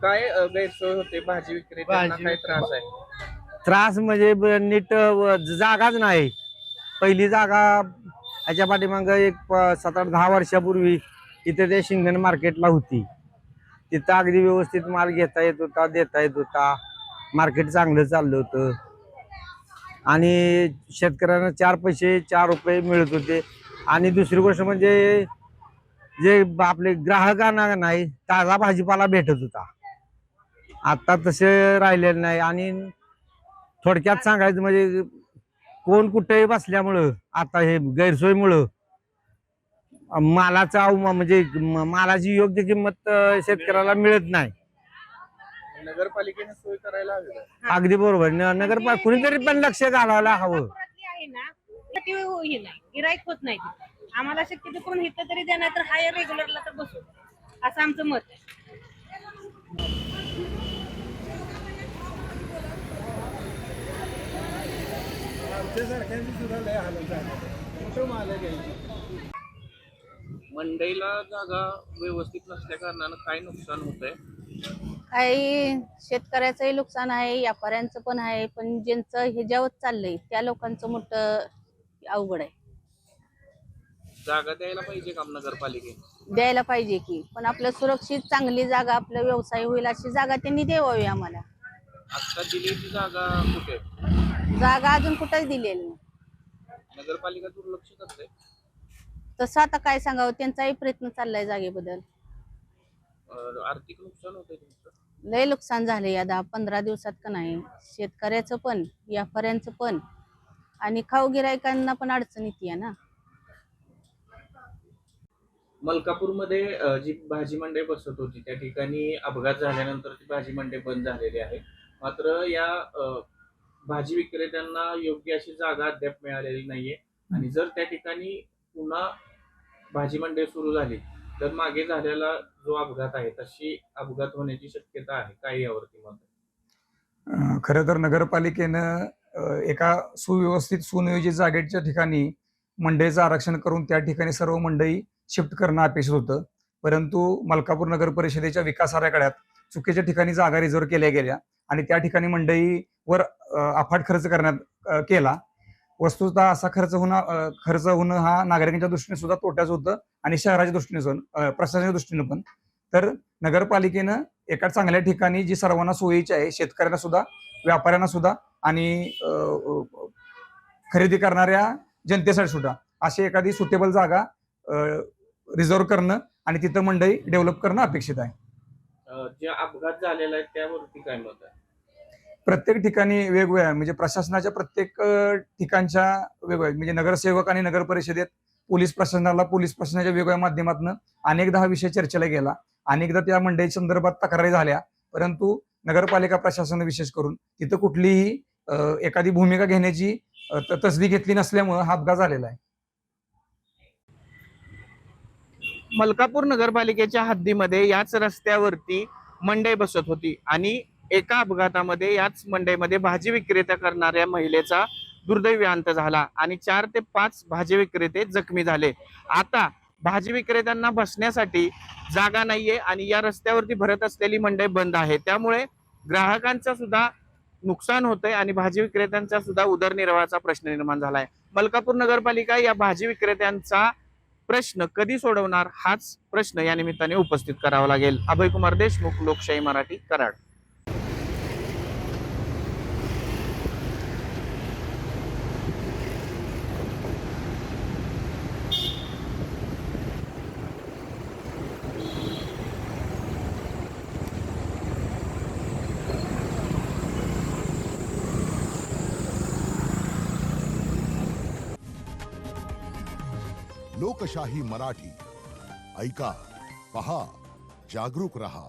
काय गैरसोय होते भाजी विक्रेत्यांना, काय त्रास आहे? त्रास म्हणजे नीट जागाच नाही. पहिली जागा ह्याच्या पाठीमाग एक 7-8-10 वर्षापूर्वी इथे ते शिंगण मार्केटला होती. तिथं अगदी व्यवस्थित माल घेता येत होता, देता येत होता. मार्केट चांगलं चाललं होतं आणि शेतकऱ्यांना 4 पैसे 4 रुपये मिळत होते. आणि दुसरी गोष्ट म्हणजे जे आपले ग्राहकांना नाही ताजा भाजीपाला भेटत होता. आता तसे राहिलेलं नाही. आणि थोडक्यात सांगायचं म्हणजे कोण कुठेही बसल्यामुळं आता हे गैरसोयीमुळं मालाचा म्हणजे मालाची योग्य किंमत शेतकऱ्याला मिळत नाही. नगरपालिकेने सोय करायला हवी का? अगदी बरोबर. नगरपालिका कुणीतरी पण लक्ष घालायला हवं. गिराईक होत नाही. आम्हाला शक्यतो करून इथं तरी देणार तर हायर रेग्युलरला तर बसू, असं आमचं मत आहे. मंडईला जागा व्यवस्थित नसल्या कारणानं काय नुकसान होत आहे? काही शेतकऱ्याचंही नुकसान आहे, व्यापाऱ्यांचं पण आहे, पण ज्यांचं ह्याच्यावर चाललंय त्या लोकांचं मोठं अवघड आहे. जागा द्यायला पाहिजे का नगरपालिकेने? द्यायला पाहिजे की, पण आपलं सुरक्षित चांगली जागा, आपला व्यवसाय होईल अशी जागा त्यांनी द्यावी आम्हाला. आता दिलेली जागा कुठे? जागा अजून कुठंच दिलेली नाही. नगरपालिका दुर्लक्ष करते. तसं आता काय सांगावं, त्यांचाही प्रयत्न चाललाय जागेबद्दल. आर्थिक नुकसान होतंय तुमचं? लय नुकसान झाले या 10-15 दिवसात का नाही. शेतकऱ्याचं पण, व्यापाऱ्यांचं पण, आणि खाऊ गिरायकांना पण अडचण येते ना. मलकापूरमध्ये जी भाजी मंडई बसत होती त्या ठिकाणी अपघात झाल्यानंतर ती भाजी मंडई बंद झालेली आहे. मात्र या भाजी विक्रेत्यांना योग्य अशी जागा अद्याप मिळालेली नाहीये. आणि जर त्या ठिकाणी पुन्हा भाजी मंडई सुरू झाली तर मागे झालेला जो अपघात आहे तशी अपघात होण्याची शक्यता आहे. काय यावरती मत आहे? खरं तर नगरपालिकेनं एका सुव्यवस्थित सुनियोजित जागेच्या ठिकाणी मंडईचं आरक्षण करून त्या ठिकाणी सर्व मंडई शिफ्ट करणं अपेक्षित होतं. परंतु मलकापूर नगर परिषदेच्या विकास आराखड्यात चुकीच्या ठिकाणी जागा रिझर्व्ह केल्या गेल्या आणि त्या ठिकाणी मंडईवर अफाट खर्च करण्यात केला. वस्तुतः असा खर्च होणं हा नागरिकांच्या दृष्टीने सुद्धा तोट्याचं होतं आणि शहराच्या दृष्टीने प्रशासनाच्या दृष्टीने पण. तर नगरपालिकेनं एका चांगल्या ठिकाणी जी सर्वांना सोयीची आहे, शेतकऱ्यांना सुद्धा, व्यापाऱ्यांना सुद्धा आणि खरेदी करणाऱ्या जनतेसाठी सुद्धा अशी एखादी सुटेबल जागा रिझर्व्ह करणं आणि तिथं मंडई डेव्हलप करणं अपेक्षित आहे. जे अपघात झालेला आहे त्यावरती काय मत आहे? प्रत्येक ठिकाणी वेगवेगळ्या म्हणजे प्रशासनाच्या प्रत्येक ठिकाणच्या वेगवेगळ्या म्हणजे नगरसेवक आणि नगर परिषदेत पोलीस प्रशासनाच्या वेगवेगळ्या माध्यमातून अनेकदा हा विषय चर्चेला गेला. अनेकदा त्या मंडई संदर्भात तक्रारी झाल्या. परंतु नगरपालिका प्रशासन विशेष करून तिथं कुठलीही एखादी भूमिका घेण्याची तसदी घेतली नसल्यामुळे हा अपघात झालेला आहे. मलकापूर नगरपालिकेच्या हद्दीमध्ये याच रस्त्यावरती मंडई बसत होती आणि एका अपघातामध्ये याच मंडईमध्ये भाजी विक्रेता करणाऱ्या महिलेचा दुर्दैवी अंत झाला आणि 4 ते 5 भाजी विक्रेते जखमी झाले. आता भाजी विक्रेत्यांना बसण्यासाठी जागा नाहीये आणि या रस्त्यावरती भरत असलेली मंडई बंद आहे. त्यामुळे ग्राहकांचा सुद्धा नुकसान होतंय आणि भाजी विक्रेत्यांचा सुद्धा उदरनिर्वाहाचा प्रश्न निर्माण झालाय. मलकापूर नगरपालिका या भाजी विक्रेत्यांचा प्रश्न कधी सोडवणार हाच प्रश्न या निमित्ताने उपस्थित करावा लागेल. अभय कुमार देशमुख, लोकशाही मराठी, कराड. लोकशाही मराठी ऐका, पहा, जागरूक रहा.